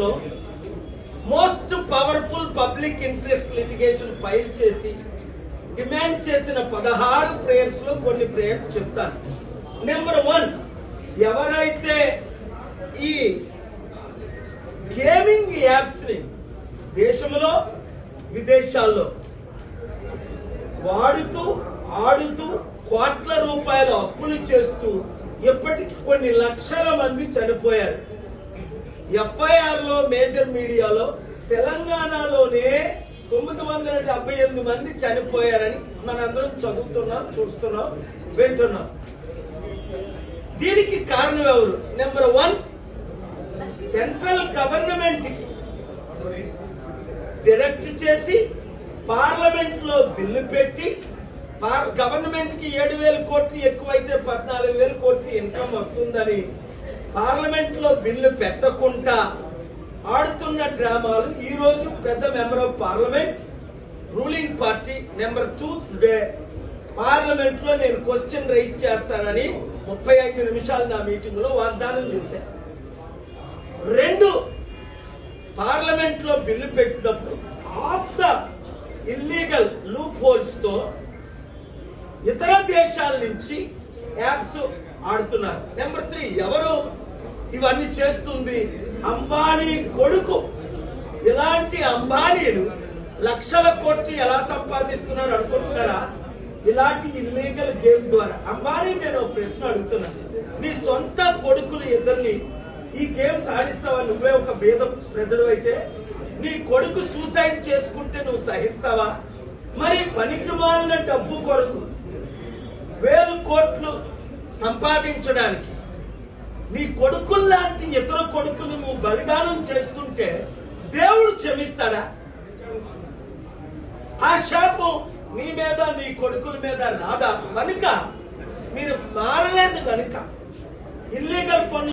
లో most powerful public interest litigation file చేసి demand చేసిన 16 ప్రేయర్స్ లో కొన్ని ప్రేయర్స్ చెప్తాను. నెంబర్ 1, ఎవరైతే ఈ గేమింగ్ యాప్స్ ని దేశంలో విదేశాల్లో వాడుతూ ఆడుతూ కోట్ల రూపాయల అప్పులు చేస్తూ ఇప్పటికి కొన్ని లక్షల మంది చనిపోయారు. ఎఫ్ఐఆర్ లో మేజర్ మీడియాలో తెలంగాణలోనే 978 మంది చనిపోయారని మనందరం చదువుతున్నాం, చూస్తున్నాం, వింటున్నాం. దీనికి కారణం ఎవరు? నెంబర్ 1, సెంట్రల్ గవర్నమెంట్ కి డైరెక్ట్ చేసి పార్లమెంట్ లో బిల్లు పెట్టి గవర్నమెంట్ కి 7,000 కోట్లు ఎక్కువైతే 14,000 కోట్లు ఇన్కమ్ వస్తుందని పార్లమెంట్ లో బిల్లు పెట్టకుండా ఆడుతున్న డ్రామాలు ఈ రోజు పెద్ద member of parliament ruling party number 2 today parliament లో నేను క్వశ్చన్ రైజ్ చేస్తానని 35 నిమిషాలు నా మీటింగ్ లో వాగ్దానం చేశాను. 2, పార్లమెంట్ లో బిల్లు పెట్టినప్పుడు of the illegal loop holes తో ఇతర దేశాల నుంచి యాప్స్ ఆడుతున్నారు. నెంబర్ 3, ఎవరు ఇవన్నీ చేస్తుంది? అంబానీ కొడుకు. ఇలాంటి అంబానీలు లక్షల కోట్లు ఎలా సంపాదిస్తున్నారు అనుకుంటున్నారా? ఇలాంటి ఇల్లీగల్ గేమ్స్ ద్వారా. అంబానీ, నేను ప్రశ్న అడుగుతున్నాను, నీ సొంత కొడుకులు ఇద్దరిని ఈ గేమ్స్ ఆడిస్తావా? నువ్వే ఒక పేద ప్రజలు అయితే నీ కొడుకు సూసైడ్ చేసుకుంటే నువ్వు సహిస్తావా? మరి పనికి మాలిన డబ్బు కొరకు 1,000 కోట్లు సంపాదించడానికి నీ కొడుకుల్లాంటి ఇతర కొడుకులు నువ్వు బలిదానం చేస్తుంటే దేవుడు క్షమిస్తాడా? ఆ శాపం నీ మీద నీ కొడుకుల మీద రాదా? కనుక మీరు మారలేదు కనుక ఇల్లీగల్ పనులు